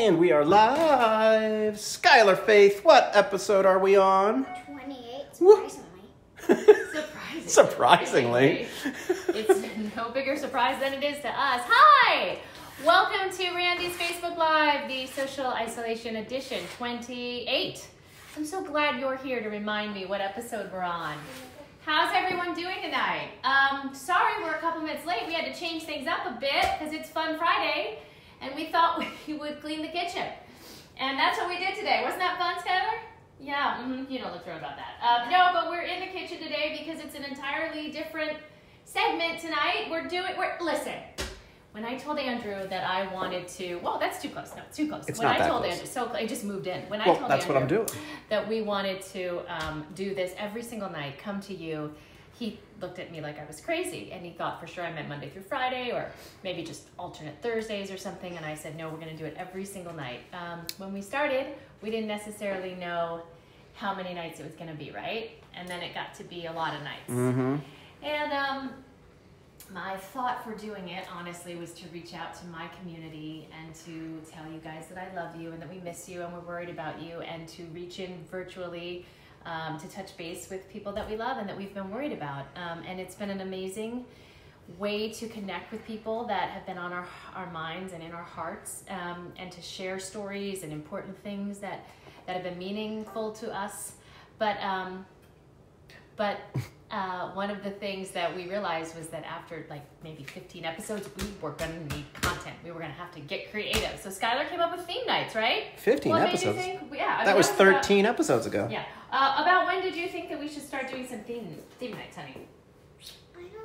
And we are live. Skyler Faith, what episode are we on? 28, surprisingly. Surprisingly. It's no bigger surprise than it is to us. Hi! Welcome to Randy's Facebook Live, the Social Isolation Edition 28. I'm so glad you're here to remind me what episode we're on. How's everyone doing tonight? Sorry we're a couple minutes late. We had to change things up a bit because it's Fun Friday, and we thought we would clean the kitchen. And that's what we did today. Wasn't that fun, Skyler? Yeah, you don't look thrilled about that. No, but we're in the kitchen today because it's an entirely different segment tonight. Listen, when I told Andrew that I wanted to, well, that's too close. No, it's too close. It's when not I that told close. Andrew, so I just moved in. When I Well, told that's Andrew what I'm doing. that we wanted to do this every single night, come to you, he looked at me like I was crazy, and he thought for sure I meant Monday through Friday, or maybe just alternate Thursdays or something. And I said, no, we're going to do it every single night. When we started, we didn't necessarily know how many nights it was going to be, right? And then it got to be a lot of nights. Mm-hmm. And my thought for doing it, honestly, was to reach out to my community and to tell you guys that I love you and that we miss you and we're worried about you, and to reach in virtually to touch base with people that we love and that we've been worried about. And it's been an amazing way to connect with people that have been on our minds and in our hearts, and to share stories and important things that have been meaningful to us. But one of the things that we realized was that after like maybe 15 episodes, we were going to need content. We were going to have to get creative. So Skyler came up with theme nights, right? 15 what episodes. Made you think? Yeah, That was 13 episodes ago. Yeah. About when did you think that we should start doing some theme nights, honey? I don't know.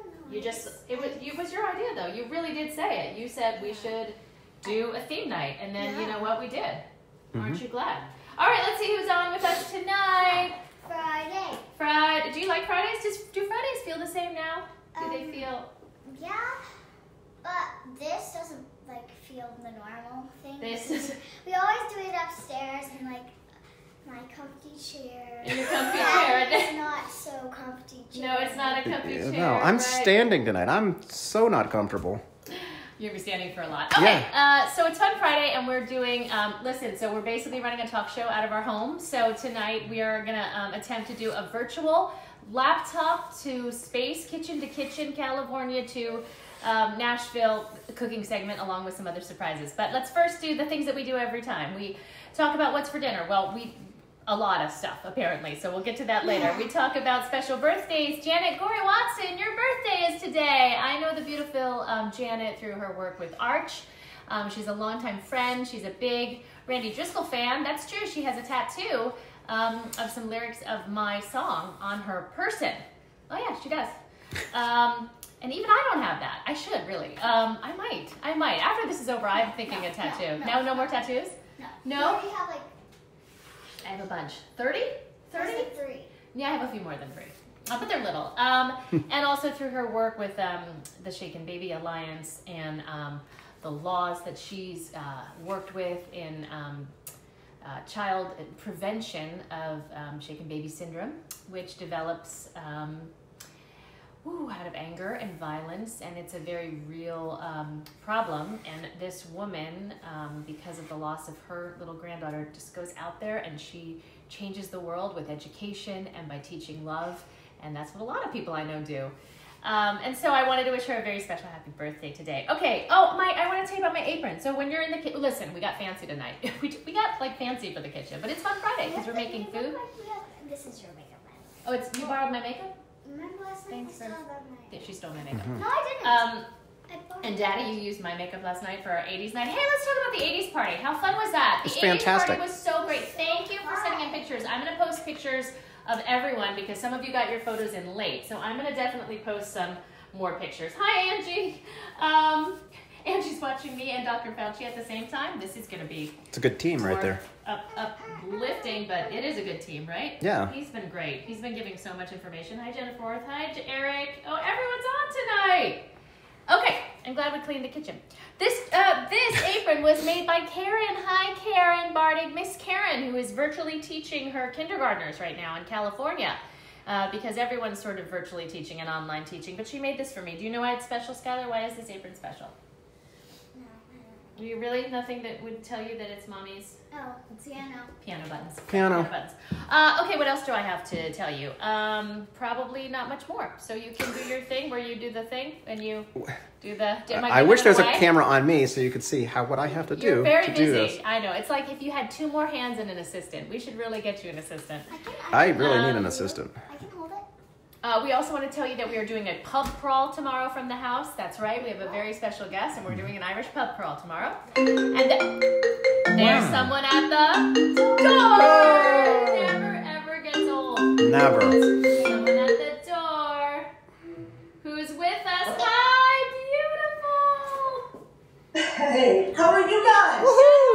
It was your idea though. You really did say it. You said we should do a theme night, and then you know what we did. Mm-hmm. Aren't you glad? All right, let's see who's on with us tonight. Friday. Do you like Fridays? Do Fridays feel the same now? Do they feel? Yeah, but this doesn't feel the normal thing. We always do it upstairs in my comfy chair. In your comfy chair. It's not so comfy chair. No, it's not a comfy chair. No, I'm right? standing tonight. I'm so not comfortable. You'll be standing for a lot. Okay, so it's Fun Friday, and we're doing, so we're basically running a talk show out of our home. So tonight we are going to attempt to do a virtual laptop to space, kitchen to kitchen, California to Nashville cooking segment, along with some other surprises. But let's first do the things that we do every time. We talk about what's for dinner. Well, a lot of stuff, apparently, so we'll get to that later. We talk about special birthdays. Janet Gory Watson, your birthday is today. I know the beautiful Janet through her work with Arch. She's a longtime friend. She's a big Randi Driscoll fan. That's true. She has a tattoo of some lyrics of my song on her person. Oh, yeah, she does. And even I don't have that. I should, really. I might. After this is over, I'm thinking a tattoo. No more tattoos? No? You already have I have a bunch. 30? 30? 3. Yeah, I have a few more than 3. But they're little. And also through her work with the Shaken Baby Alliance and the laws that she's worked with in child prevention of Shaken Baby Syndrome, which develops out of anger and violence, and it's a very real problem. And this woman, because of the loss of her little granddaughter, just goes out there and she changes the world with education and by teaching love, and that's what a lot of people I know do. And so I wanted to wish her a very special happy birthday today. Okay, I want to tell you about my apron. So when you're in the kitchen, listen, we got fancy tonight. we got fancy for the kitchen, but it's Fun Friday because we're making food. This is your makeup, man. Oh, you borrowed my makeup? Remember last night Thanks I saw that night? Yeah, she stole my makeup. No, I didn't. And Daddy, you used my makeup last night for our 80s night. Hey, let's talk about the 80s party. How fun was that? It's The 80s fantastic. party was so great. Thank you for sending in pictures. I'm going to post pictures of everyone because some of you got your photos in late. So I'm going to definitely post some more pictures. Hi, Angie. Angie's watching me and Dr. Fauci at the same time. This is going to be... It's a good team right there. Uplifting, but it is a good team, right? Yeah. He's been great. He's been giving so much information. Hi, Jennifer. Hi, Eric. Oh, everyone's on tonight. Okay, I'm glad we cleaned the kitchen. This apron was made by Karen. Hi, Karen Bardig. Miss Karen, who is virtually teaching her kindergartners right now in California. Because everyone's sort of virtually teaching and online teaching. But she made this for me. Do you know why it's special, Skyler? Why is this apron special? You really nothing that would tell you that it's mommy's? Oh, piano. Piano buttons. Piano. Buttons. Okay, what else do I have to tell you? Probably not much more. So you can do your thing where you do the thing and you do the. I wish there's a camera on me so you could see what I have to do. You're very busy. Do this. I know. It's like if you had 2 more hands and an assistant. We should really get you an assistant. I really need an assistant. I can hold it. We also want to tell you that we are doing a pub crawl tomorrow from the house. That's right. We have a very special guest, and we're doing an Irish pub crawl tomorrow. And there's someone at the door. Never, ever gets old. Never. Someone at the door who's with us. Hi, beautiful. Hey, how are you guys? How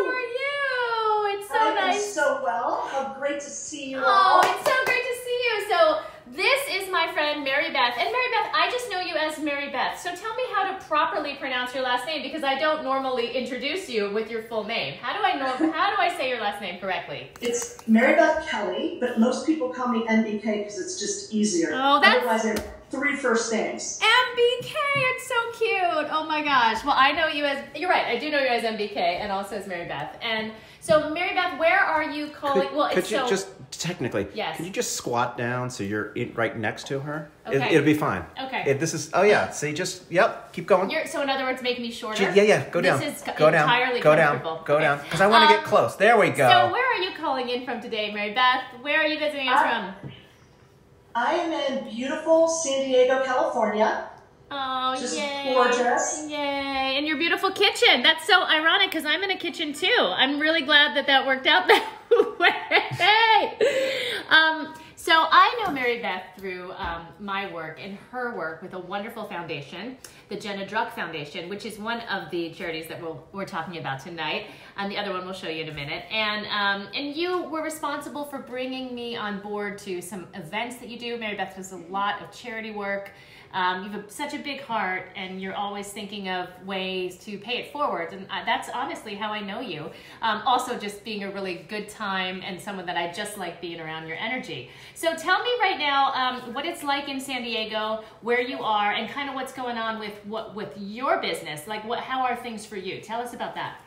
are you? It's so nice. I'm so well. How great to see you Oh, all. it's so great to see you. So this is my friend Mary Beth. And Mary Beth, I just know you as Mary Beth. So tell me how to properly pronounce your last name because I don't normally introduce you with your full name. How do I say your last name correctly? It's Mary Beth Kellee, but most people call me MBK because it's just easier. Oh, that's... Otherwise, I have 3 first names. MBK, it's so cute. Oh my gosh. Well, I know you as, you're right, I do know you as MBK and also as Mary Beth. And so Mary Beth, where are you calling? Could you just technically? Yes. Could you just squat down so you're right next to her? Okay. It'll be fine. Okay. This is. Oh yeah. See, keep going. So in other words, make me shorter. Yeah. Go down. This is go down. entirely Go down. comfortable. Go down. Because I want to get close. There we go. So where are you calling in from today, Mary Beth? Where are you visiting us from? I am in beautiful San Diego, California. Oh, Just yay. gorgeous. Yay. And your beautiful kitchen. That's so ironic because I'm in a kitchen too. I'm really glad that worked out that way. So I know Mary Beth through my work and her work with a wonderful foundation, the Jenna Druck Foundation, which is one of the charities that we're talking about tonight. And the other one we'll show you in a minute. And you were responsible for bringing me on board to some events that you do. Mary Beth does a lot of charity work. You have such a big heart, and you're always thinking of ways to pay it forward, and that's honestly how I know you. Also, just being a really good time and someone that I just like being around your energy. So tell me right now what it's like in San Diego, where you are, and kind of what's going on with your business. Like, how are things for you? Tell us about that.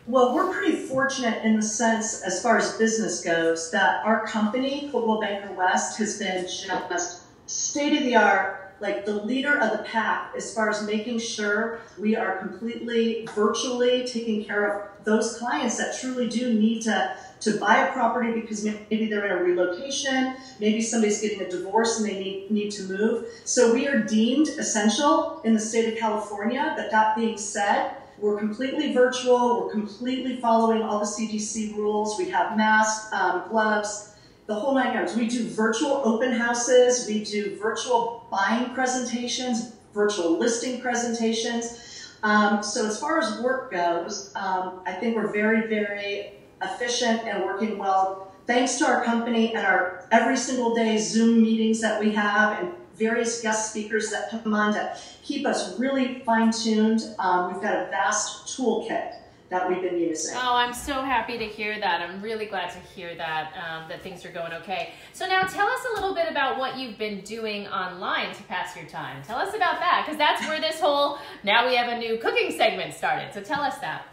Well, we're pretty fortunate in the sense, as far as business goes, that our company, Coldwell Banker West, has been just state-of-the-art, like the leader of the pack as far as making sure we are completely virtually taking care of those clients that truly do need to buy a property because maybe they're in a relocation, maybe somebody's getting a divorce and they need to move. So we are deemed essential in the state of California, but that being said, we're completely virtual, we're completely following all the CDC rules, we have masks, gloves, the whole 9 yards. We do virtual open houses, we do virtual buying presentations, virtual listing presentations. So as far as work goes, I think we're very, very efficient and working well, thanks to our company and our every single day Zoom meetings that we have and various guest speakers that come on to keep us really fine-tuned. We've got a vast toolkit that we've been using. Oh, I'm so happy to hear that. I'm really glad to hear that, that things are going okay. So now tell us a little bit about what you've been doing online to pass your time. Tell us about that, because that's where this whole, now we have a new cooking segment started. So tell us that.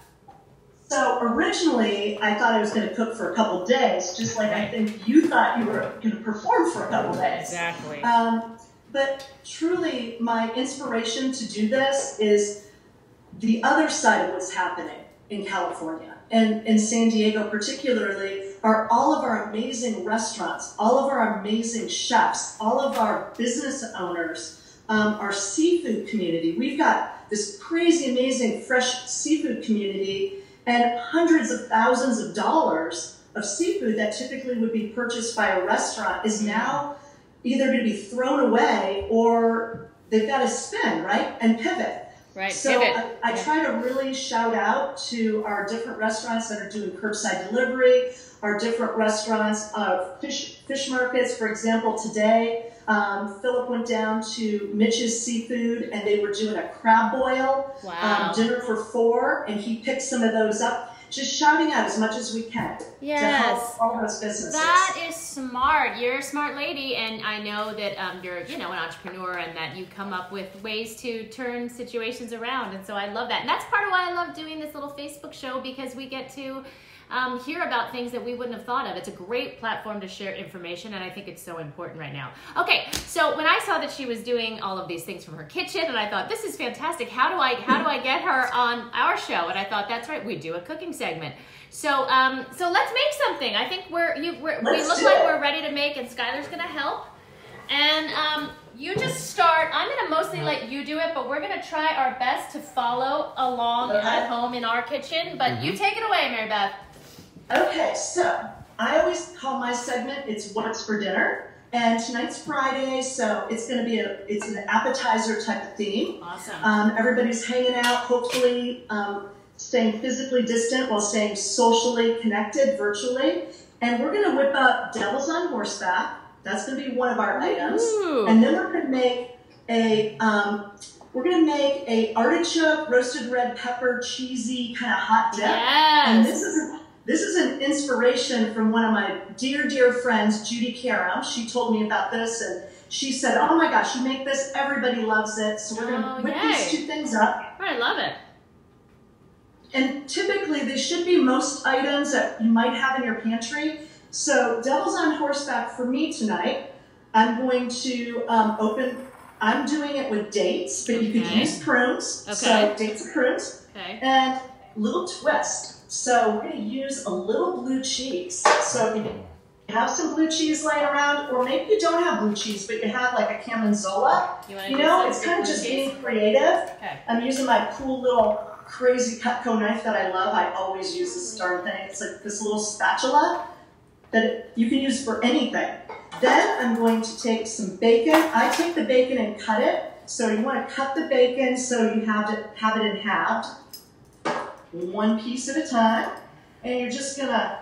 So originally, I thought I was going to cook for a couple days, just like I think you thought you were going to perform for a couple days. Exactly. But truly, my inspiration to do this is the other side of what's happening in California and in San Diego particularly are all of our amazing restaurants, all of our amazing chefs, all of our business owners, our seafood community. We've got this crazy, amazing fresh seafood community and hundreds of thousands of dollars of seafood that typically would be purchased by a restaurant is now either going to be thrown away or they've got to spin, right, and pivot. Right. So I try to really shout out to our different restaurants that are doing curbside delivery, our different restaurants, fish markets. For example, today, Philip went down to Mitch's Seafood and they were doing a crab boil dinner for 4, and he picked some of those up. just shouting out as much as we can to help all those businesses. That is smart. You're a smart lady, and I know that you're, an entrepreneur, and that you come up with ways to turn situations around. And so I love that. And that's part of why I love doing this little Facebook show, because we get to hear about things that we wouldn't have thought of. It's a great platform to share information, and I think it's so important right now. Okay, so when I saw that she was doing all of these things from her kitchen, and I thought, this is fantastic. How do I get her on our show? And I thought, that's right, we do a cooking segment. So so let's make something. I think we look like we're ready to make, and Skyler's gonna help. And you just start. I'm gonna mostly let you do it, but we're gonna try our best to follow along at home in our kitchen. But you take it away, Mary Beth. Okay, so I always call my segment, it's What's for Dinner. And tonight's Friday, so it's going to be it's an appetizer type of theme. Awesome. Everybody's hanging out, hopefully staying physically distant while staying socially connected virtually. And we're going to whip up Devil's on Horseback. That's going to be one of our items. And then we're going to make a artichoke, roasted red pepper, cheesy kind of hot dip. Yes. And this is an inspiration from one of my dear, dear friends, Judy Carum. She told me about this, and she said, oh my gosh, you make this, everybody loves it. So we're going to whip these two things up. I love it. And typically, they should be most items that you might have in your pantry. So Devil's on Horseback for me tonight, I'm going to I'm doing it with dates, but you could use prunes. Okay. So dates and prunes. Okay. And little twist. So we're going to use a little blue cheese. So if you have some blue cheese laying around, or maybe you don't have blue cheese, but you have like a Gorgonzola. It's kind of just being creative. Okay. I'm using my cool little crazy Cutco knife that I love. I always use this darn thing. It's like this little spatula that you can use for anything. Then I'm going to take some bacon. I take the bacon and cut it. So you want to cut the bacon so you have it in halved. One piece at a time, and you're just gonna.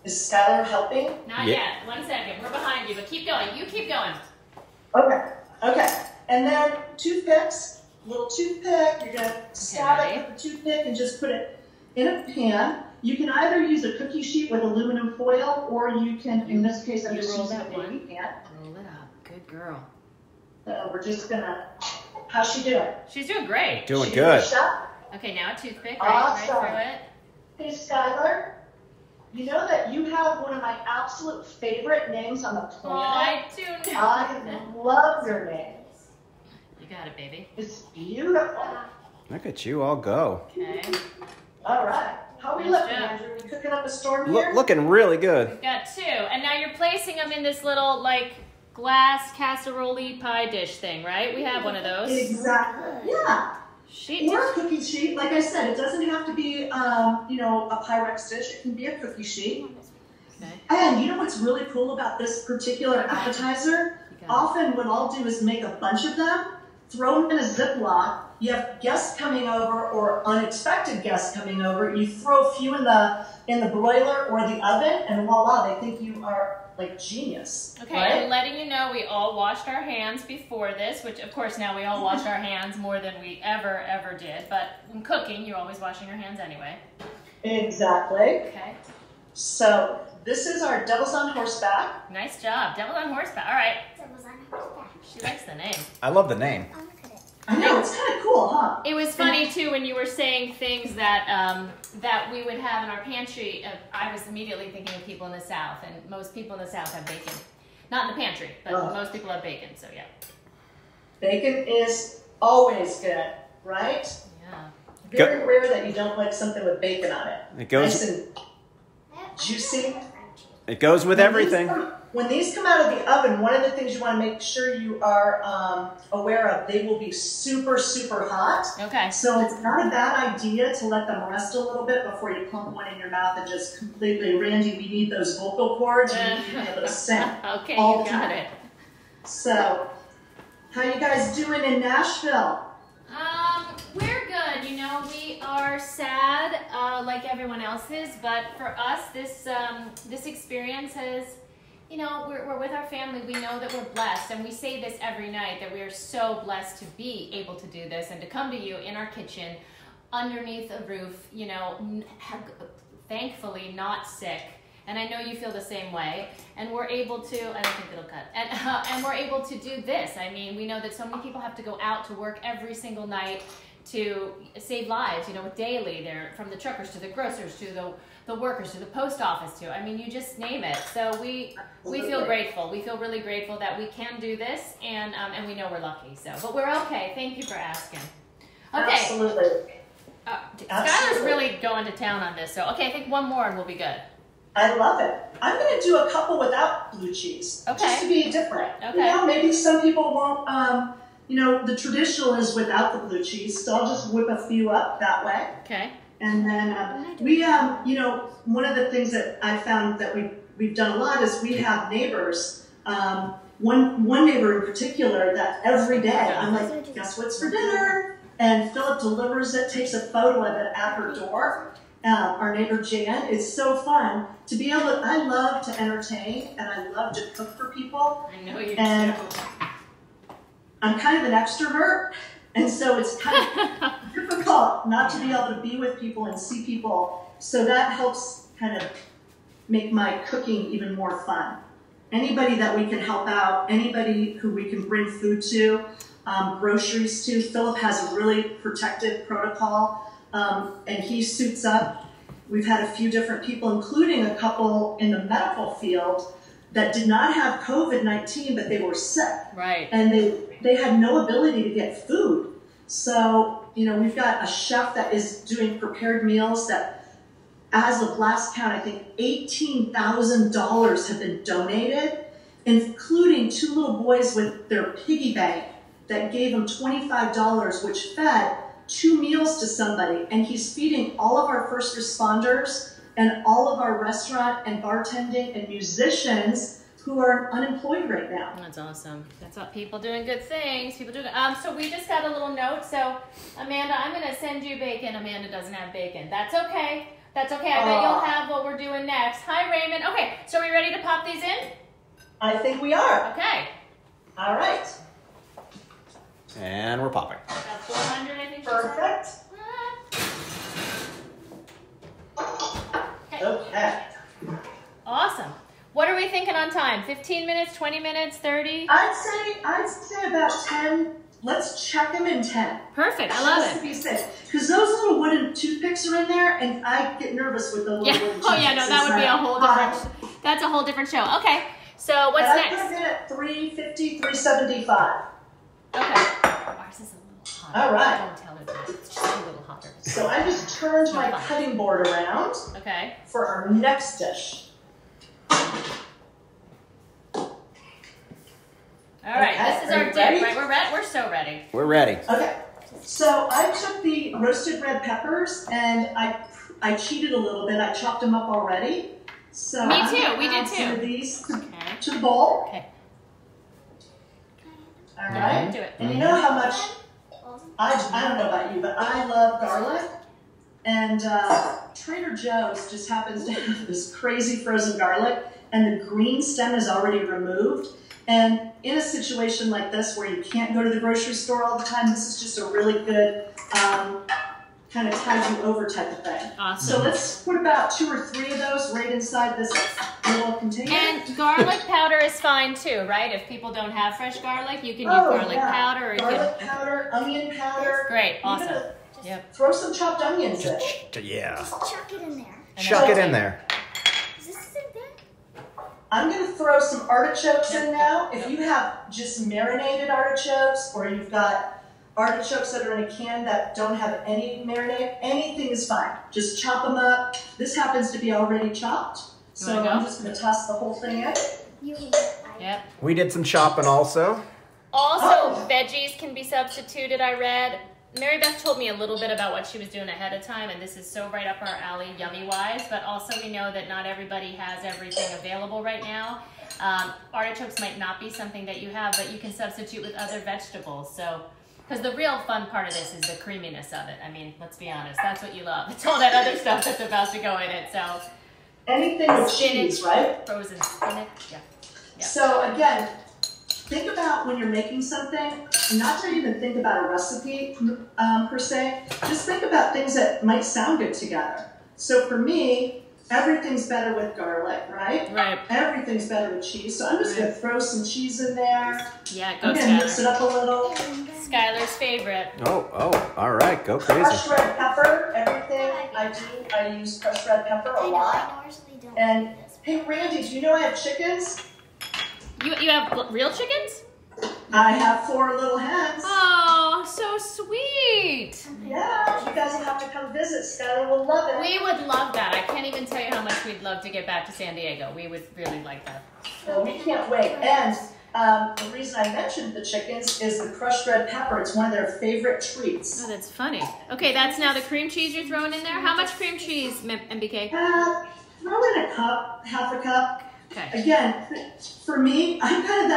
Is Skyler helping? Not yet. 1 second. We're behind you, but keep going. You keep going. Okay. And then toothpicks. Little toothpick. You're gonna stab it with the toothpick and just put it in a pan. You can either use a cookie sheet with aluminum foil, or you can. In this case, I'm just using a baking pan. Roll it up. Good girl. So we're just gonna. How's she doing? She's doing great. Doing good. Okay, now a toothpick, Awesome. right through it. Hey, Skyler, you know that you have one of my absolute favorite names on the planet? Oh, I do know. I love your name. You got it, baby. It's beautiful. Look at you all go. Okay. All right. How are we looking, Andrew? We cooking up a storm here? Looking really good. We've got two. And now you're placing them in this little, glass casserole pie dish thing, right? We have one of those. Exactly. Yeah. Or a cookie sheet. Like I said, it doesn't have to be, a Pyrex dish. It can be a cookie sheet. Okay. And you know what's really cool about this particular appetizer? Often what I'll do is make a bunch of them, throw them in a Ziploc. You have guests coming over or unexpected guests coming over. You throw a few in the broiler or the oven, and voila, they think you are like genius. Okay, right? and letting you know, we all washed our hands before this, which of course now we all wash our hands more than we ever did. But when cooking, you're always washing your hands anyway. Exactly. Okay. So this is our Devil's on Horseback. Nice job. Devil's on Horseback. All right. Devil's on Horseback. She likes the name. I love the name. Oh, look at it. I know, it's kind of cool, huh? It was funny too when you were saying things that that we would have in our pantry. I was immediately thinking of people in the South, and most people in the South have bacon. Not in the pantry, but most people have bacon, so yeah. Bacon is always good, right? Yeah. Very rare that you don't like something with bacon on it. It goes. Nice and juicy. It goes with everything. When these come out of the oven, one of the things you want to make sure you are aware of, they will be super, super hot. Okay. So it's not a bad idea to let them rest a little bit before you plump one in your mouth and just completely, Randy, we need those vocal cords. We need to be able to sing. Okay, all you the got time. it. So, how you guys doing in Nashville? We're good. You know, we are sad, like everyone else is, but for us, this experience has, you know, we're with our family. We know that we're blessed, and we say this every night, that we are so blessed to be able to do this and to come to you in our kitchen underneath a roof, you know, thankfully not sick. And I know you feel the same way. And we're able to, I don't think it'll cut. And we're able to do this. I mean, we know that so many people have to go out to work every single night to save lives, you know, daily. They're from the truckers to the grocers to the workers to the post office to, I mean, you just name it. So we feel grateful. We feel really grateful that we can do this, and we know we're lucky. So, but we're okay. Thank you for asking. Okay. Absolutely. Skyler's really going to town on this. So, okay, I think one more and we'll be good. I love it. I'm going to do a couple without blue cheese, just to be different. Okay. You know, maybe some people won't, you know, the traditional is without the blue cheese, so I'll just whip a few up that way. Okay. And then we, you know, one of the things that I found that we've done a lot is we have neighbors. One neighbor in particular that every day I'm like, guess what's for dinner? And Philip delivers it, takes a photo of it at her door. Our neighbor Jan. It's so fun to be able to, I love to entertain and I love to cook for people. I know you and do. I'm kind of an extrovert, and so it's kind of difficult not to be able to be with people and see people. So that helps kind of make my cooking even more fun. Anybody that we can help out, anybody who we can bring food to, groceries to. Philip has a really protective protocol. And he suits up. We've had a few different people, including a couple in the medical field that did not have COVID-19, but they were sick. Right. And they had no ability to get food. So, you know, we've got a chef that is doing prepared meals that, as of last count, I think $18,000 have been donated, including 2 little boys with their piggy bank that gave them $25, which fed 2 meals to somebody, and he's feeding all of our first responders and all of our restaurant and bartending and musicians who are unemployed right now. That's awesome. That's what people doing good things. People doing. So we just got a little note. So Amanda, I'm gonna send you bacon. Amanda doesn't have bacon. That's okay. That's okay. I bet you'll have what we're doing next. Hi Raymond. Okay, so are we ready to pop these in? I think we are. Okay. All right. And we're popping. About 400, I think. Perfect. Okay. Awesome. What are we thinking on time? 15 minutes, 20 minutes, 30? I'd say about 10. Let's check them in 10. Perfect. I love Just to be safe. Because those little wooden toothpicks are in there, and I get nervous with the little wooden toothpicks. Oh yeah, no, that would be a whole different. That's a whole different show. Okay. So what's next? I put it at 350, 375. Okay. Ours is a little hotter. All right. Don't tell her that. It's just a little hotter. So I just turned my cutting board around for our next dish. All right, this is our dip, right? We're so ready. We're ready. Okay. So I took the roasted red peppers and I cheated a little bit. I chopped them up already. So me too. We did too. Some of these to the bowl. Okay. All right. Do it. And you know how much I don't know about you, but I love garlic. And Trader Joe's just happens to have this crazy frozen garlic, and the green stem is already removed. And in a situation like this where you can't go to the grocery store all the time, this is just a really good kind of tide you over type of thing. Awesome. So let's put about 2 or 3 of those right inside this little container. And garlic powder is fine too, right? If people don't have fresh garlic, you can use garlic powder. Or garlic powder, onion powder. Great, awesome. Yep. Throw some chopped onions in. Yeah. Just chuck it in there. Chuck it in there. Is this in there? I'm going to throw some artichokes in now. If you have just marinated artichokes, or you've got artichokes that are in a can that don't have any marinade, anything is fine. Just chop them up. This happens to be already chopped, so I'm just going to toss the whole thing in. Yep. We did some chopping also. Veggies can be substituted, I read. Mary Beth told me a little bit about what she was doing ahead of time, and this is so right up our alley, yummy-wise, but also we know that not everybody has everything available right now. Artichokes might not be something that you have, but you can substitute with other vegetables. So, because the real fun part of this is the creaminess of it. I mean, let's be honest, that's what you love. It's all that other stuff that's about to go in it. So, anything with cheese, right? Frozen spinach, yeah. So again, think about when you're making something, not to even think about a recipe per se, just think about things that might sound good together. So for me, everything's better with garlic, right? Right. Everything's better with cheese. So I'm just going to throw some cheese in there. Yeah, go I'm going to mix it up a little. Skyler's favorite. Oh, all right, go crazy. Crushed red pepper, everything I do, I use crushed red pepper a lot. I usually don't And do this. hey, Randy, do you know I have chickens? You have real chickens? I have 4 little hens. Oh, so sweet. Yeah, you guys will have to come visit. Skyler will love it. We would love that. I can't even tell you how much we'd love to get back to San Diego. We would really like that. Well, we can't wait. And the reason I mentioned the chickens is the crushed red pepper. It's one of their favorite treats. Oh, that's funny. Okay, that's now the cream cheese you're throwing in there. How much cream cheese, MBK? Throw in a cup, half a cup. Okay. Again, for me, I'm kind of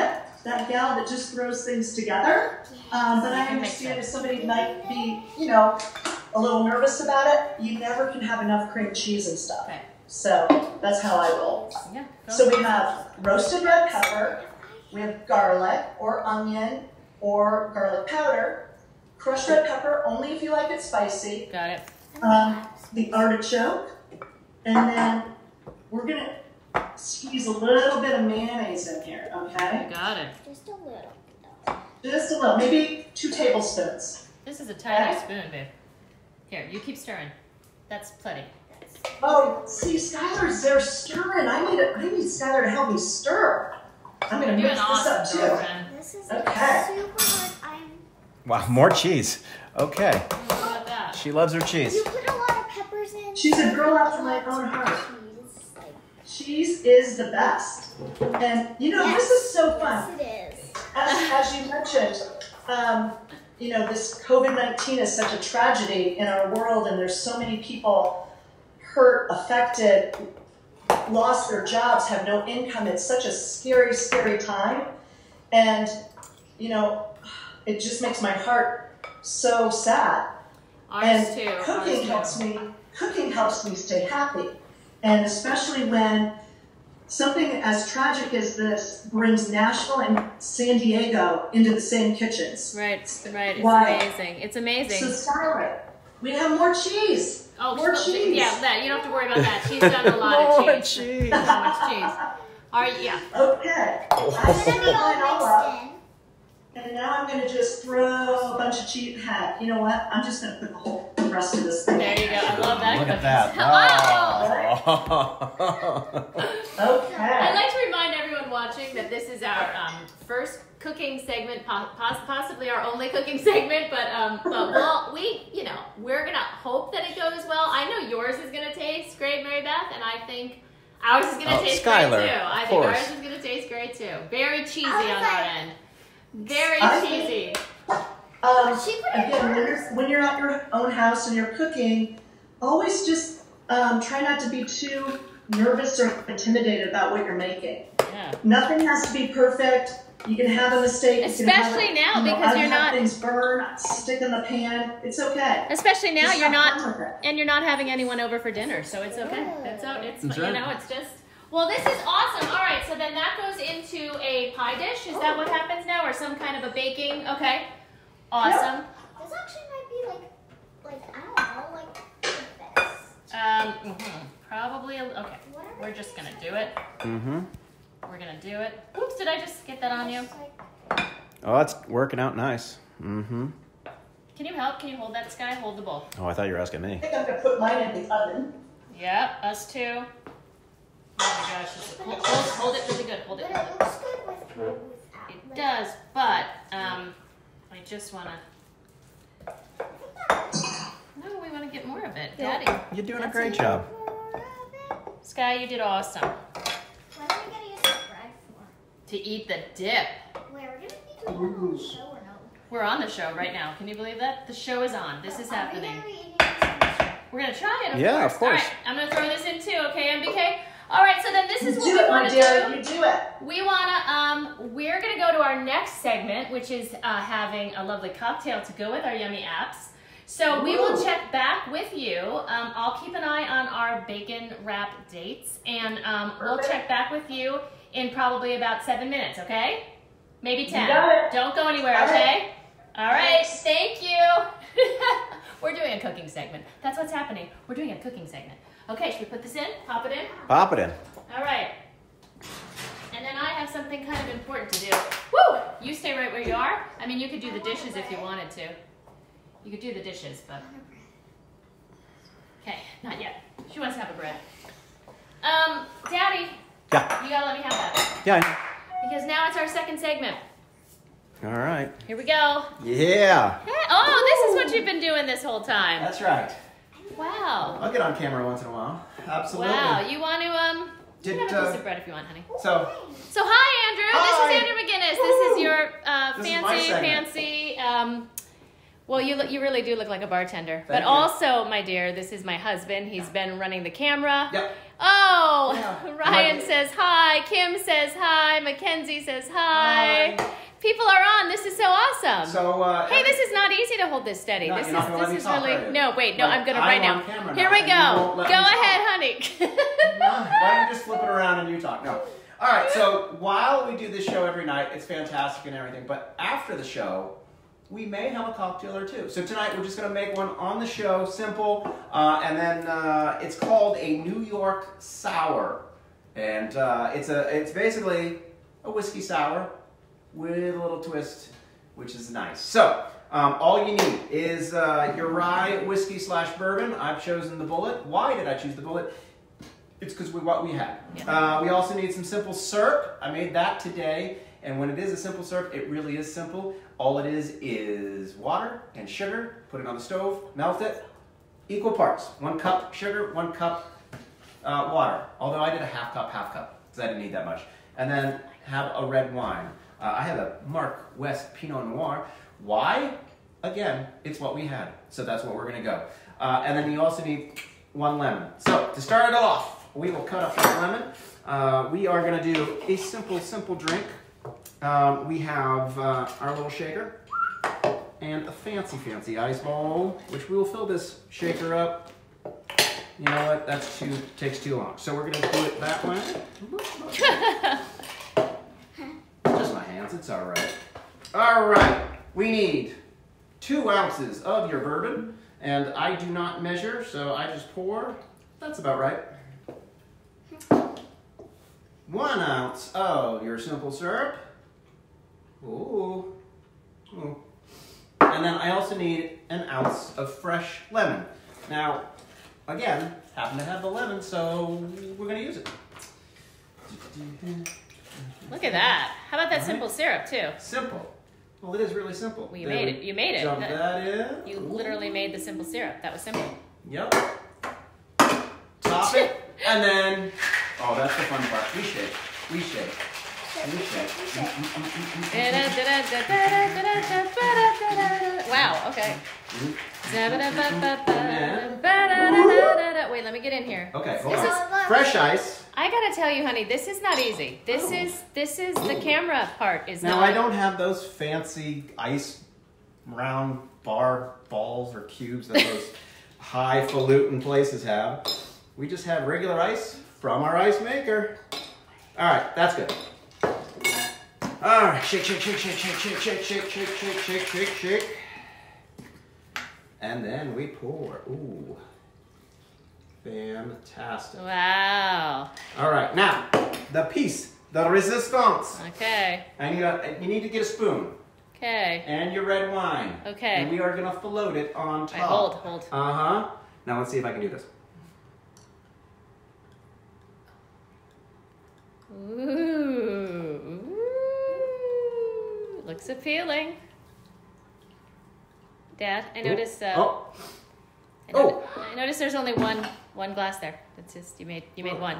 that gal that just throws things together. But I understand if somebody might be, a little nervous about it, you never can have enough cream cheese and stuff. Okay. So that's how I roll. Yeah. So we have roasted red pepper, we have garlic or onion or garlic powder, crushed red pepper only if you like it spicy, Got it. the artichoke, and then we're gonna squeeze a little bit of mayonnaise in here, okay? Got it. Just a little. Just a little, maybe 2 tablespoons. This is a tiny spoon, babe. Here, you keep stirring. That's plenty. Oh, see, Skyler's there stirring. I need Skyler to help me stir. I'm gonna mix this up too. girlfriend. This is Okay. super hard. Wow, more cheese. Okay. How about that? She loves her cheese. You put a lot of peppers in. She's a girl after my own heart. Cheese, like, Cheese is the best. And this is so fun. yes, it is. As you mentioned, this COVID-19 is such a tragedy in our world, and there's so many people hurt, affected, lost their jobs, have no income. It's such a scary, scary time. And, it just makes my heart so sad. Ours And too. cooking helps me stay happy. And especially when something as tragic as this brings Nashville and San Diego into the same kitchens. Right. It's Why? amazing. It's amazing. So Skyler, we have more cheese. Oh, more cheese. Yeah, that you don't have to worry about that. She's done a lot of cheese. cheese. So much cheese. All right, yeah. Okay. I It's gonna stirred be mine all all up, mixed in. and now I'm going to just throw a bunch of cheese. You know what? I'm just going to put the rest of this thing. There you go. I love that. Look at that. Oh! Okay. I'd like to remind everyone watching that this is our first cooking segment, possibly our only cooking segment, but we're gonna hope that it goes well. I know yours is gonna taste great, Mary Beth, and I think ours is gonna taste Skyler, great too. I think course. ours is gonna taste great too. Very cheesy I was on our like- end. Very I cheesy. She put it Again, when you're at your own house and you're cooking, always just try not to be too nervous or intimidated about what you're making. Yeah. Nothing has to be perfect. You can have a mistake. Especially now, because you're not- things burn, stick in the pan. It's okay. Especially now, Just you're have not, fun with it. and you're not having anyone over for dinner, so it's okay. It's That's right. it's just. Well, this is awesome. All right, so then that goes into a pie dish. Is that what happens now, or some kind of a baking? Okay, awesome. This actually might be like I don't know, like the best. Probably. Okay, Whatever. we're just gonna do it. Mm-hmm. We're gonna do it. Oops, did I just get that on you? Just like, Oh, that's working out nice. Mm-hmm. Can you help? Can you hold that, Sky? Hold the bowl. Oh, I thought you were asking me. I think I'm going to put mine in the oven. Yeah, us too. Oh my gosh, hold it really good. Hold it. but it looks good without. It does, but I just wanna. No, we want to get more of it, Daddy. You're doing a That's great it. job. Sky, you did awesome. What are we gonna use the bread for? To eat the dip. Wait, we're gonna be doing that on the show or no? We're on the show right now. Can you believe that? The show is on. This is happening. Are we gonna be eating this on the show? We're gonna try it. Yeah, of All course. right, I'm gonna throw this in too. Okay, MBK. All right, so then this is You what do we it, my want to dear. do. You do it. We wanna we're gonna go to our next segment, which is having a lovely cocktail to go with our yummy apps. So we will check back with you. I'll keep an eye on our bacon wrap dates, and we'll check back with you in probably about 7 minutes. Okay? Maybe 10. You got it. Don't go anywhere, All right. okay? All right, thank you. We're doing a cooking segment. That's what's happening. We're doing a cooking segment. Okay, should we put this in? Pop it in? Pop it in. All right. And then I have something kind of important to do. Woo! You stay right where you are. I mean, you could do the dishes if you wanted to. You could do the dishes, but... Okay, not yet. She wants to have a bread. Daddy. Yeah. You gotta let me have that. Yeah. Because now it's our second segment. All right. Here we go. Yeah. Oh, this is what you've been doing this whole time. That's right. Wow. I'll get on camera once in a while. Absolutely. Wow. You want to, you can have a piece of bread if you want, honey. So Hi, Andrew. Hi. This is Andrew McGinnis. This is your This is my fancy. Well, you really do look like a bartender. Thank But you. also, my dear, this is my husband. He's been running the camera. Yep. Oh, Yeah. Ryan says hi. Kim says hi. Mackenzie says hi. People are on. This is so awesome. So Hey, this is not easy to hold this steady. No, this you're not gonna let me is talk, really are you? no. Wait, no. Like, I'm gonna I'm right now. on camera Here now, we and you go. won't let Go me talk. ahead, honey. why don't you just flip it around and you talk? No. All right. So while we do this show every night, it's fantastic and everything. But after the show, we may have a cocktail or two. So tonight we're just going to make one on the show, simple, and then it's called a New York Sour, and it's basically a whiskey sour with a little twist, which is nice. So all you need is your rye whiskey / bourbon. I've chosen the Bullet. Why did I choose the Bullet? It's because what we had. Yeah. We also need some simple syrup. I made that today. And when it is a simple syrup, it really is simple. All it is water and sugar. Put it on the stove, melt it. Equal parts. 1 cup sugar, 1 cup water. Although I did a half cup, because I didn't need that much. And then have a red wine. I have a Mark West Pinot Noir. Why? Again, it's what we had. So that's what we're going to go. And then you also need 1 lemon. So to start it off, we will cut up that lemon. We are going to do a simple drink. We have our little shaker and a fancy ice bowl, which we will fill this shaker up. You know what? Takes too long. So we're gonna do it that way. Just my hands. It's all right. All right. We need 2 ounces of your bourbon, and I do not measure, so I just pour. That's about right. 1 ounce of your simple syrup. Ooh. Ooh. And then I also need 1 ounce of fresh lemon. Now, again, happen to have the lemon, so we're going to use it. Look at that. How about that Right. simple syrup too? Simple. Well, it is really simple. Well, you made it. You made it. Dump that in. You literally made the simple syrup. That was simple. Yep. Top it, and then, oh, that's the fun part. We shake. We shake. Wow, okay. Wait, let me get in here. Okay, hold This on. Fresh ice. I gotta tell you, honey, this is not easy. This is the camera part is Now, not. I don't have those fancy ice round bar balls or cubes that those highfalutin places have. We just have regular ice from our ice maker. All right, that's good. All right, shake. And then we pour. Ooh, fantastic. Wow. All right, now, the piece, the resistance. Okay. You need to get a spoon. Okay. And your red wine. Okay. And we are going to float it on top. Right, hold. Uh-huh. Now let's see if I can do this. Ooh. Looks appealing. Dad, I noticed. I noticed there's only one glass there. That's just you made one.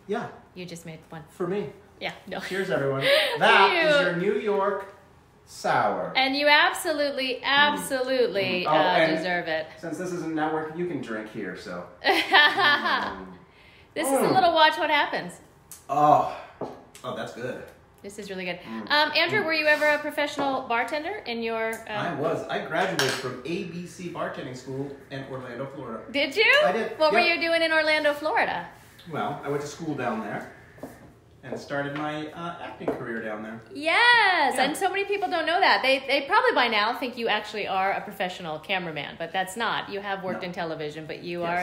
Yeah, You just made one. for me. Yeah. No. Cheers, everyone. That You. is your New York sour. And you absolutely and deserve it. Since this is a network, you can drink here, so. This is a little watch what happens. Oh, that's good. This is really good. Andrew, were you ever a professional bartender in your... I was. I graduated from ABC Bartending School in Orlando, Florida. Did you? I did, What were yep. you doing in Orlando, Florida? Well, I went to school down there. and started my acting career down there. Yes, Yeah. and so many people don't know that. They probably by now think you actually are a professional cameraman, but that's not. You have worked in television, but you are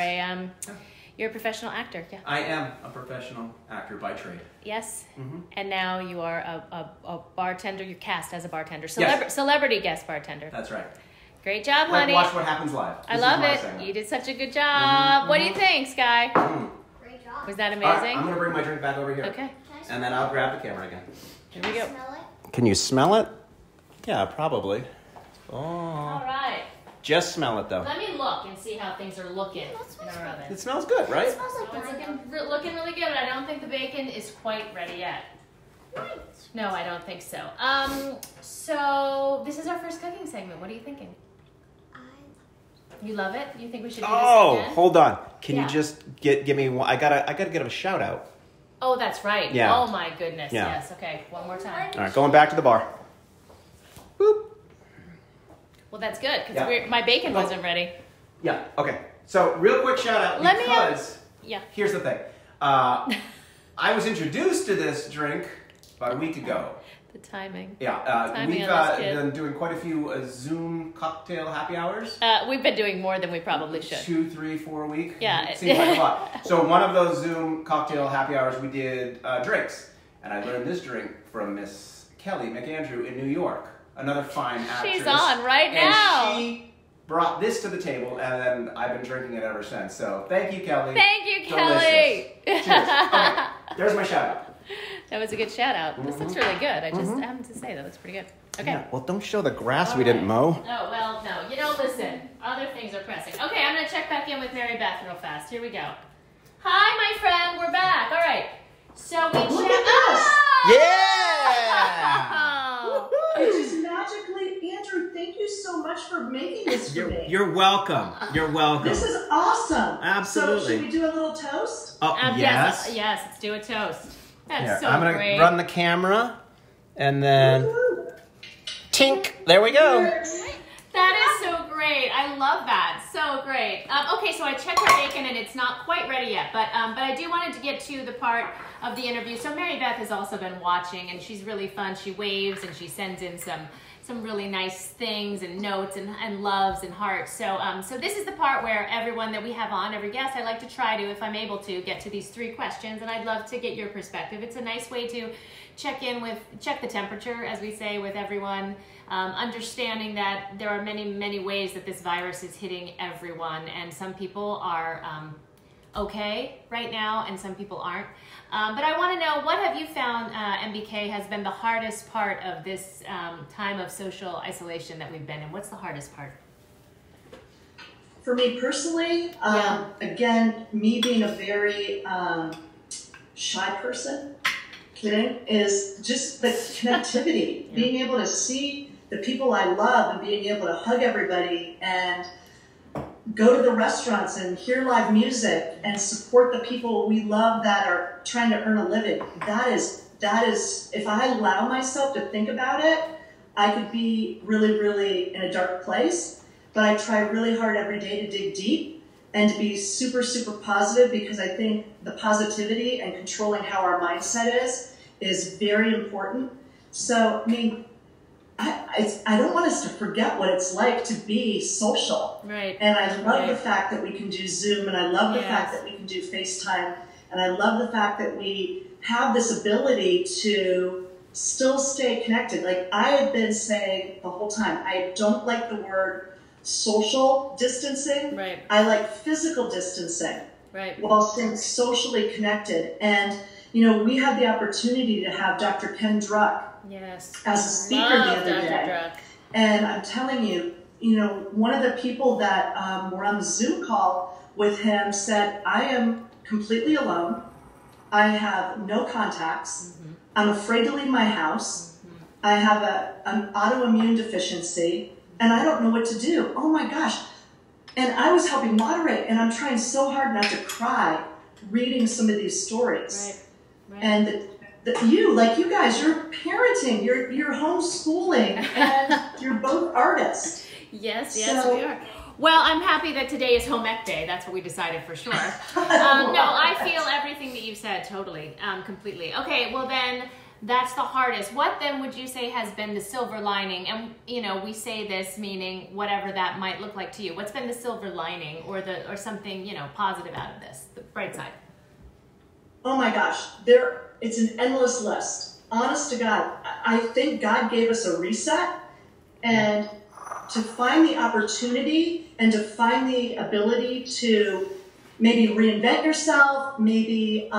you're a professional actor. Yeah. I am a professional actor by trade. Yes, Mm-hmm. and now you are a bartender. You're cast as a bartender, Yes. Celebrity guest bartender. That's right. Great job, Like, honey. watch What Happens Live. I This love is my it. segment. You did such a good job. What do you think, Sky? Great job. Was that All right, amazing? I'm gonna bring my drink back over here. Okay, And then I'll grab the camera again. here we go. Smell it? Can you smell it? Yeah, probably. All Oh. right. Just smell it though. Let me look and see how things are looking in our oven. It smells good, right? It smells like Oh, it's bacon. looking really good. I don't think the bacon is quite ready yet. No, I don't think so. So this is our first cooking segment. What are you thinking? You love it? You think we should do this again? Hold on. Can Yeah. you just give me one? I gotta give a shout out. Oh, that's right. Yeah. Oh my goodness. Yeah. Yes. Okay. One more time. All right, going back to the bar. Boop. Well, that's good Yeah. because my bacon wasn't ready. Yeah. Okay. So real quick shout out Let me have- because Yeah. here's the thing. I was introduced to this drink about a week ago. The timing. Yeah. Timing We've on this kid. been doing quite a few Zoom cocktail happy hours. We've been doing more than we probably should. 2, 3, 4 a week. Yeah. It seems like a lot. So one of those Zoom cocktail happy hours, we did drinks. And I learned this drink from Miss Kelly McAndrew in New York. Another fine actress. She's on right now. And she brought this to the table, and then I've been drinking it ever since. So thank you, Kelly. Thank you, Delicious. Kelly. Cheers. Okay, there's my shout out. That was a good shout out. This looks really good. I have to say that looks pretty good. Okay. Yeah, well, don't show the grass we All didn't right. mow. Oh, well, no. You know, listen. Other things are pressing. Okay, I'm going to check back in with Mary Beth real fast. Here we go. Hi, my friend. We're back. All right. So we Look checked. at this. Yeah! Oh. It just magically, Andrew, thank you so much for making this for me. You're welcome. You're welcome. This is awesome. Absolutely. So should we do a little toast? Oh, Yes, let's do a toast. That's Here, so I'm going great. to run the camera, and then Woo-hoo. tink. There we go. That is so great. I love that. So great. Okay, so I checked our bacon and it's not quite ready yet, but I do wanted to get to the part of the interview. So Mary Beth has also been watching, and she's really fun. She waves and she sends in some really nice things and notes and loves and hearts. So so this is the part where everyone that we have on, every guest, I like to try to, if I'm able to, get to these 3 questions, and I'd love to get your perspective. It's a nice way to check the temperature, as we say, with everyone, understanding that there are many, many ways that this virus is hitting everyone, and some people are okay right now and some people aren't. But I want to know, what have you found, MBK, has been the hardest part of this time of social isolation that we've been in? What's the hardest part? For me personally, again, me being a very shy person, is just the connectivity, being able to see the people I love and being able to hug everybody and go to the restaurants and hear live music and support the people we love that are trying to earn a living. That is, if I allow myself to think about it, I could be really, really in a dark place, but I try really hard every day to dig deep and to be super, super positive, because I think the positivity and controlling how our mindset is very important. So, I mean, I don't want us to forget what it's like to be social. Right. And I love the fact that we can do Zoom, and I love the fact that we can do FaceTime, and I love the fact that we have this ability to still stay connected. Like I have been saying the whole time, I don't like the word social distancing. Right. I like physical distancing. Right. While staying socially connected. And, you know, we had the opportunity to have Dr. Ken Druck Yes. as a speaker the other Dr. day. Druck. And I'm telling you, you know, one of the people that were on the Zoom call with him said, I am completely alone. I have no contacts. Mm-hmm. I'm afraid to leave my house. Mm-hmm. I have an autoimmune deficiency, and I don't know what to do. Oh my gosh. And I was helping moderate, and I'm trying so hard not to cry reading some of these stories. Right. And you guys, you're parenting, you're homeschooling, and you're both artists. Yes, so, we are. Well, I'm happy that today is home ec day. That's what we decided for sure. No, I feel everything that you've said totally, completely. Okay, well then, that's the hardest. What then would you say has been the silver lining? And we say this meaning whatever that might look like to you. What's been the silver lining or something, positive out of this, the bright side? Oh my gosh, it's an endless list. Honest to God, I think God gave us a reset, and to find the opportunity and to find the ability to maybe reinvent yourself, maybe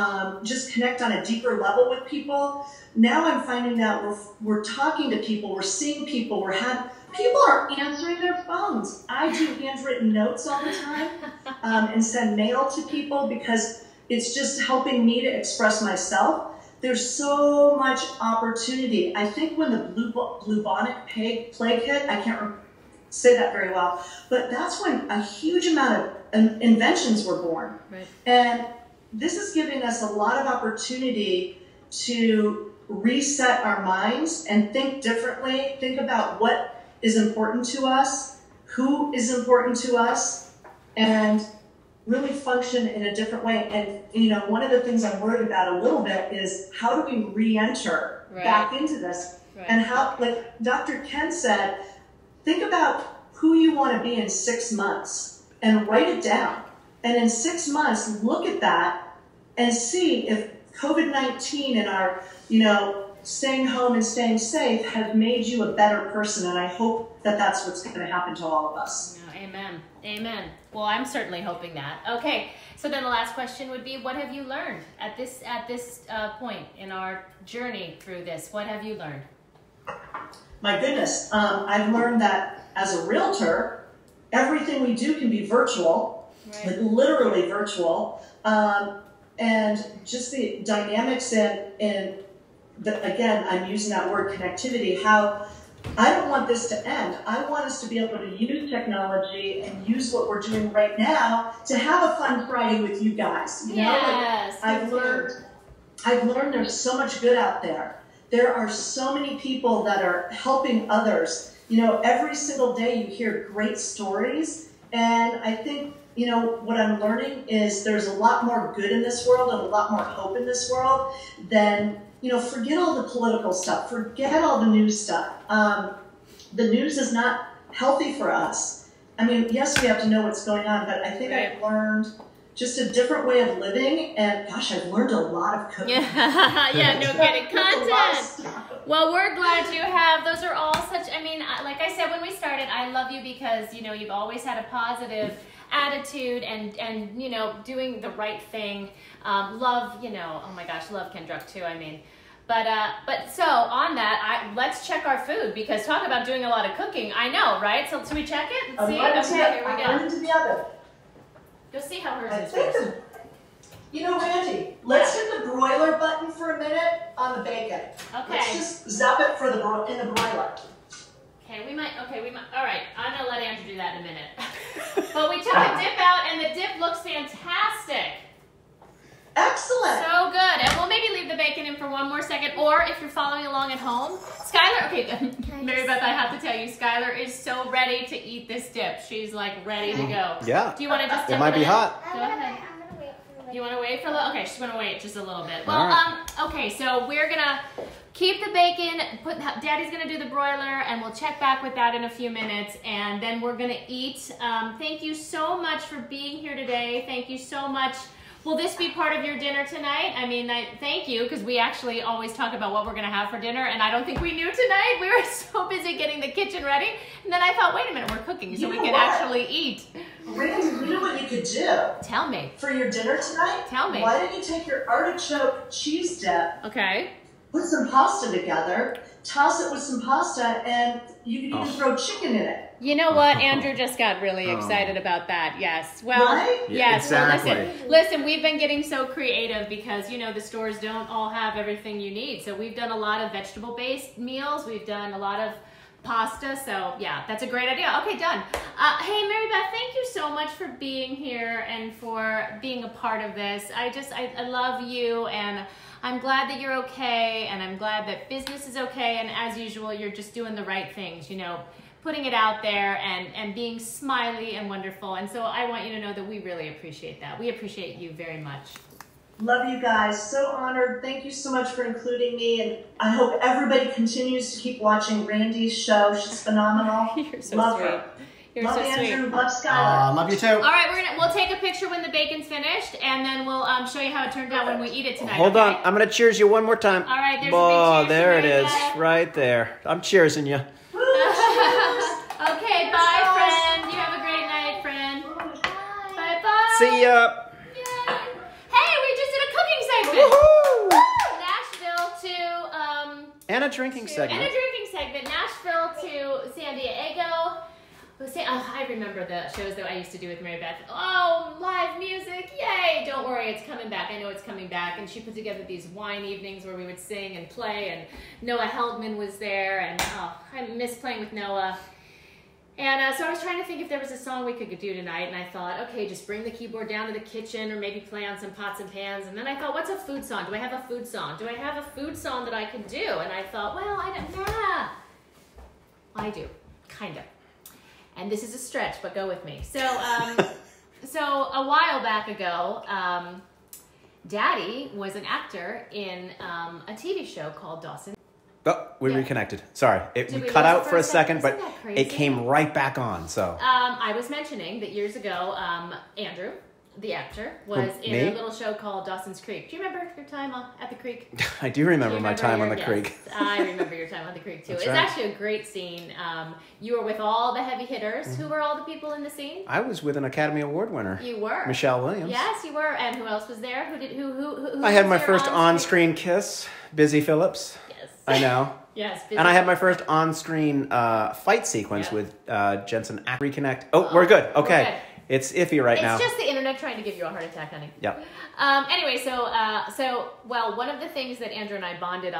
just connect on a deeper level with people. Now I'm finding that we're talking to people, we're seeing people, people are answering their phones. I do handwritten notes all the time and send mail to people because it's just helping me to express myself. There's so much opportunity. I think when the bubonic plague hit, I can't say that very well, but that's when a huge amount of inventions were born. Right. And this is giving us a lot of opportunity to reset our minds and think differently, think about what is important to us, who is important to us, and really function in a different way. And, one of the things I'm worried about a little bit is how do we re-enter back into this? Right. And how, like Dr. Ken said, think about who you want to be in 6 months and write it down. And in 6 months, look at that and see if COVID-19 and our, staying home and staying safe has made you a better person. And I hope that that's what's going to happen to all of us. No, amen. Amen. Well, I'm certainly hoping that. Okay. So then the last question would be, what have you learned at this point in our journey through this? What have you learned? My goodness. I've learned that as a realtor, everything we do can be virtual, like literally virtual. And just the dynamics in again, I'm using that word connectivity, how I don't want this to end. I want us to be able to use technology and use what we're doing right now to have a fun Friday with you guys. Yes. I've learned there's so much good out there. There are so many people that are helping others. Every single day you hear great stories, and I think what I'm learning is there's a lot more good in this world and a lot more hope in this world than, forget all the political stuff, forget all the news stuff. The news is not healthy for us. I mean, yes, we have to know what's going on, but I think I've learned just a different way of living, and gosh, I've learned a lot of cooking. Yeah, no kidding. Content. Well, we're glad you have. Those are all such, like I said when we started, I love you because, you've always had a positive attitude and doing the right thing. Love, oh my gosh, love Ken Druck too, But so on that, let's check our food because talk about doing a lot of cooking. I know, right? So should we check it? I'm right into the oven. Go see how hers is. Randy, let's hit the broiler button for a minute on the bacon. Okay. Let's just zap it in the broiler. Okay, we might, all right, I'm gonna let Andrew do that in a minute. But we took a dip out and the dip looks fantastic. Excellent. So good. And we'll maybe leave the bacon in for one more second, or if you're following along at home, Skyler, Mary Beth, I have to tell you, Skyler is so ready to eat this dip. She's like ready to go. Yeah. Do you want to just It might be hot. Go ahead. I'm gonna wait for You want to wait for a little? Okay, she's going to wait just a little bit. Well, right. Okay, so we're going to keep the bacon, Daddy's going to do the broiler, and we'll check back with that in a few minutes, and then we're going to eat. Thank you so much for being here today. Thank you so much. Will this be part of your dinner tonight? Thank you, because we actually always talk about what we're going to have for dinner, and I don't think we knew tonight. We were so busy getting the kitchen ready, and then I thought, wait a minute, we're cooking, so we can actually eat. Randy, you know what you could do? Tell me. For your dinner tonight? Tell me. Why don't you take your artichoke cheese dip, Okay. put some pasta together, toss it with some pasta, and you can even throw chicken in it. You know what? Andrew just got really excited about that. Yes. Well, right? yes. Exactly. Well, listen, we've been getting so creative because, the stores don't all have everything you need. So we've done a lot of vegetable-based meals. We've done a lot of pasta. So yeah, that's a great idea. Okay, done. Hey, Mary Beth, thank you so much for being here and for being a part of this. I love you, and I'm glad that you're okay, and I'm glad that business is okay, and as usual, you're just doing the right things, putting it out there and being smiley and wonderful. And so I want you to know that we really appreciate that. We appreciate you very much. Love you guys. So honored. Thank you so much for including me. And I hope everybody continues to keep watching Randi's show. She's phenomenal. You're so love sweet. her. You're love so Andrew. sweet. Love Skyler. Love you too. All right, we'll take a picture when the bacon's finished, and then we'll show you how it turned out when we eat it tonight. Hold okay? on. I'm going to cheers you one more time. All right, there's a big Oh, cheers there to it is. Mary Beth. Right there. I'm cheersing you. Okay, bye, friend. You have a great night, friend. Bye-bye. See ya. Yay. Hey, we just did a cooking segment. Woohoo! Woo! Nashville to And a drinking segment. and a drinking segment. Nashville to San Diego. I remember the shows that I used to do with Mary Beth. Oh, live music, yay! Don't worry, it's coming back. I know it's coming back. And she put together these wine evenings where we would sing and play, and Noah Heldman was there, and I miss playing with Noah. And so I was trying to think if there was a song we could do tonight, and I thought, okay, just bring the keyboard down to the kitchen or maybe play on some pots and pans. And then I thought, what's a food song? Do I have a food song? Do I have a food song that I could do? And I thought, well, I do, kind of. And this is a stretch, but go with me. So, so a while back ago, Daddy was an actor in a TV show called Dawson. Oh, we reconnected. Sorry. Did We we cut lose out it for a second, Isn't but that crazy? it came right back on. So I was mentioning that years ago, Andrew, the actor, was in me? a little show called Dawson's Creek. Do you remember your time at the creek? I do remember my time on the yes, creek. I remember your time on the creek too. That's It's right. actually a great scene. You were with all the heavy hitters. Who were all the people in the scene? I was with an Academy Award winner, You were. Michelle Williams. Yes, you were. And who else was there? Who I had was my your first on-screen kiss, Busy Phillips. Yes. I know. Yes. And I had my first on-screen fight sequence Yeah. with Jensen. Reconnect. Oh, we're good. Okay. We're good. It's iffy right now. It's just the internet trying to give you a heart attack, honey. Yep. Anyway, so one of the things that Andrew and I bonded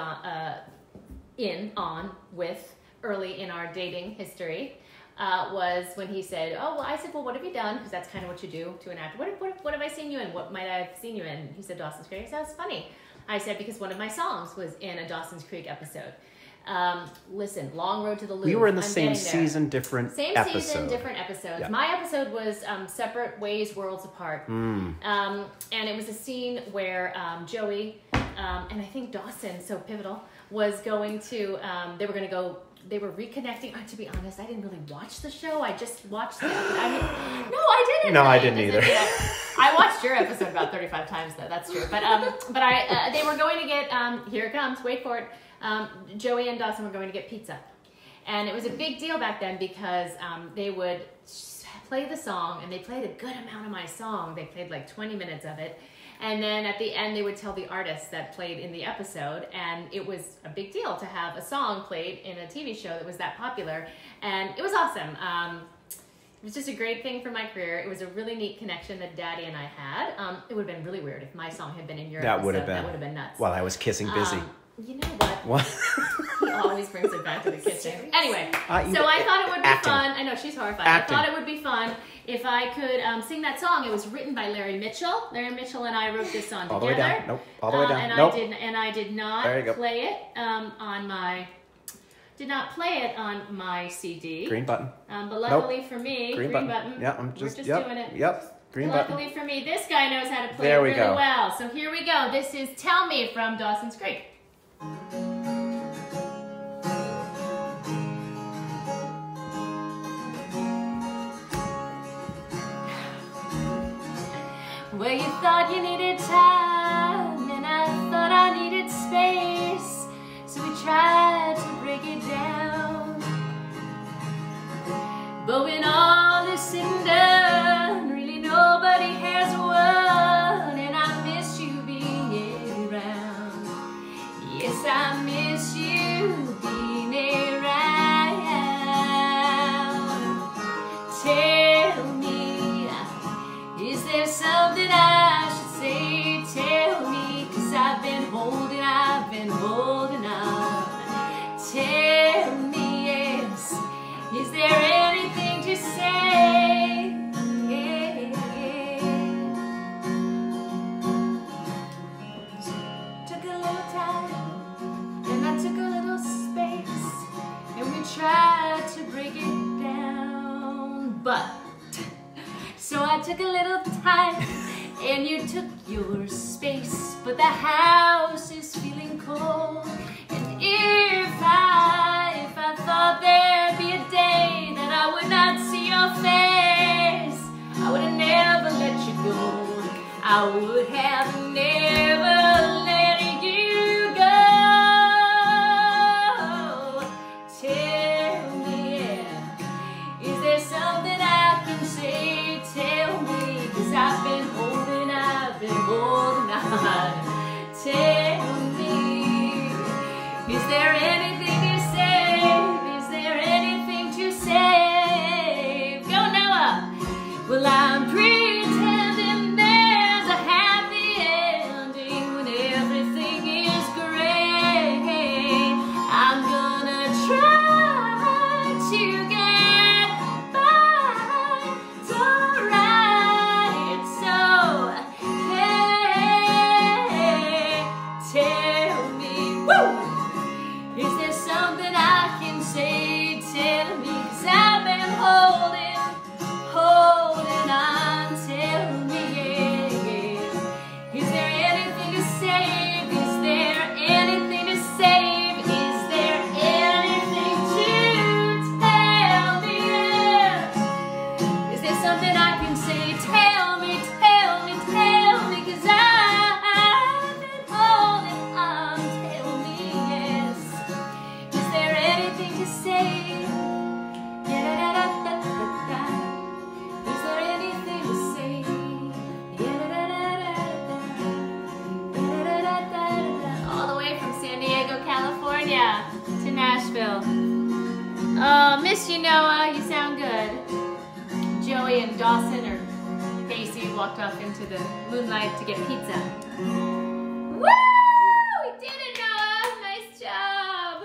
on with early in our dating history was when he said, "Oh, well," I said, "Well, what have you done?" Because that's kind of what you do to an actor. What have I seen you in? What might I have seen you in? He said, "Dawson's Creek." I said, "That's funny." I said, because one of my songs was in a Dawson's Creek episode. Listen, Long Road to the Louvre. We were in the I'm same getting there. season, different Same episode. season, different episodes. Yeah. My episode was Separate Ways, Worlds Apart. And it was a scene where Joey, and I think Dawson, so pivotal, was going to, they were reconnecting. To be honest, I didn't really watch the show. I just watched it. I didn't. No, really. I didn't either. I watched your episode about 35 times, though. That's true. But they were going to get, here it comes, wait for it. Joey and Dawson were going to get pizza. And it was a big deal back then because they would play the song, and they played a good amount of my song. They played like 20 minutes of it. And then at the end, they would tell the artists that played in the episode, and it was a big deal to have a song played in a TV show that was that popular, and it was awesome. It was just a great thing for my career. It was a really neat connection that Daddy and I had. It would have been really weird if my song had been in your That episode. would have been. That would have been nuts. While I was kissing Busy. You know what? What? He always brings it back to the kitchen. Anyway, so you- I thought it would be acting. fun. I know, she's horrified. Acting. I thought it would be fun if I could sing that song. It was written by Larry Mitchell. Larry Mitchell and I wrote this song All the together. way down. Nope. All the way down. And Nope. I did not There you go. play it on my. Did not play it on my CD. Green button. But luckily for me, Green button. Yeah, I'm We're just just yep, doing it. Yep. Green button. Luckily for me, this guy knows how to play There it we really go. well. So here we go. This is Tell Me from Dawson's Creek. Well, you thought you needed time, and I thought I needed space, so we tried to break it down. But when all is said and done, really nobody has won, and I miss you being around. Yes, I miss you being around. Tell me, is there something I should say? Tell me, 'cause I've been holding on. Tell me, yes, is there anything to say? Took a little time, and I took a little space, and we tried to break it took a little time, and you took your space, but the house is feeling cold. And if I thought there'd be a day that I would not see your face, I would have never let you go. I would have never let you go. Tell me, yeah, is there something I can say? Tell me, 'cause I've been holding on. Tell me, is there anything to save? Is there anything to save? Go, Noah. Well, I'm pretending there's a happy ending when everything is great. I'm gonna try to get by. It's alright. So, hey, tell me, woo! Is there something I can say? Tell me, 'cause I've been holding on. Tell me, yeah. Is there anything to save? Is there anything to save? Is there anything to tell me, yeah? Is there something I can say? Tell me, 'cause I've been holding on. Tell me, yes. Is there anything to say? Yeah-da-da-da-da-da. Is there anything to say? Yeah-da-da-da-da-da. Yeah-da-da-da-da-da. All the way from San Diego, California to Nashville. Oh, miss you, Noah. You sound good. Joey and Dawson or Casey walked off into the moonlight to get pizza. Woo! We did it, Noah! Nice job!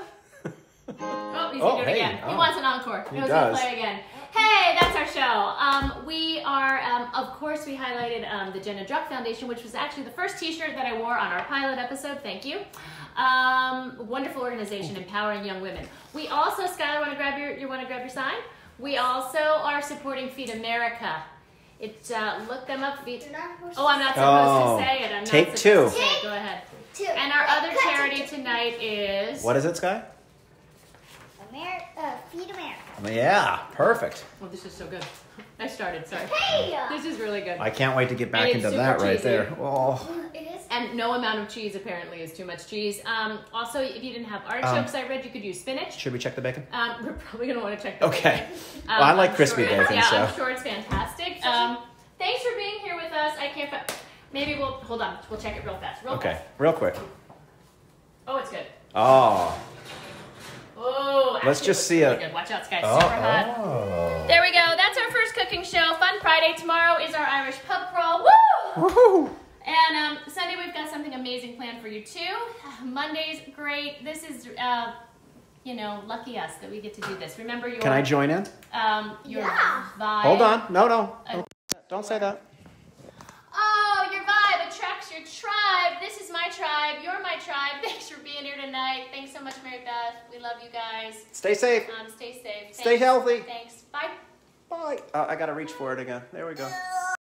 Oh, he's gonna do it again. He wants an encore. He was gonna play again. Hey, that's our show. We are, of course, we highlighted the Jenna Druck Foundation, which was actually the first t-shirt that I wore on our pilot episode. Thank you. Wonderful organization, empowering young women. We also, Skyler, want to grab your sign? We also are supporting Feed America. It's, look them up. Oh, I'm not supposed to say it. I'm Take not two. supposed to say it. Go ahead. And our other charity tonight is... What is it, Sky? Feed America. Yeah, perfect. Oh, this is so good. I started, sorry. Hey! This is really good. I can't wait to get back And into it's that super right cheesy. there. Oh. It is. And no amount of cheese apparently is too much cheese. Also, if you didn't have artichokes, I read you could use spinach. Should we check the bacon? We're probably going to want to check the Okay. bacon. Well, I like I'm crispy sure bacon, so. I'm sure it's fantastic. Thanks for being here with us. I can't... Maybe we'll... Hold on. We'll check it real fast. Okay, real quick. Oh, it's good. Oh. Oh, Let's actually, just it see looks it. really good. Watch out, Sky. Super hot. Oh. There we go. That's our first cooking show. Fun Friday. Tomorrow is our Irish pub crawl. Woo! Woohoo! And Sunday we've got something amazing planned for you too. Monday's great. This is, lucky us that we get to do this. Remember your... Can I join in? Your Yeah. vibe. Hold on. No. Don't say that. Oh, your vibe attracts your tribe. This is my tribe. You're my tribe. Thanks for being here tonight. Thanks so much, Mary Beth. We love you guys. Stay safe. Stay safe. Stay healthy. Thanks. Bye. Bye. I got to reach for it again. There we go.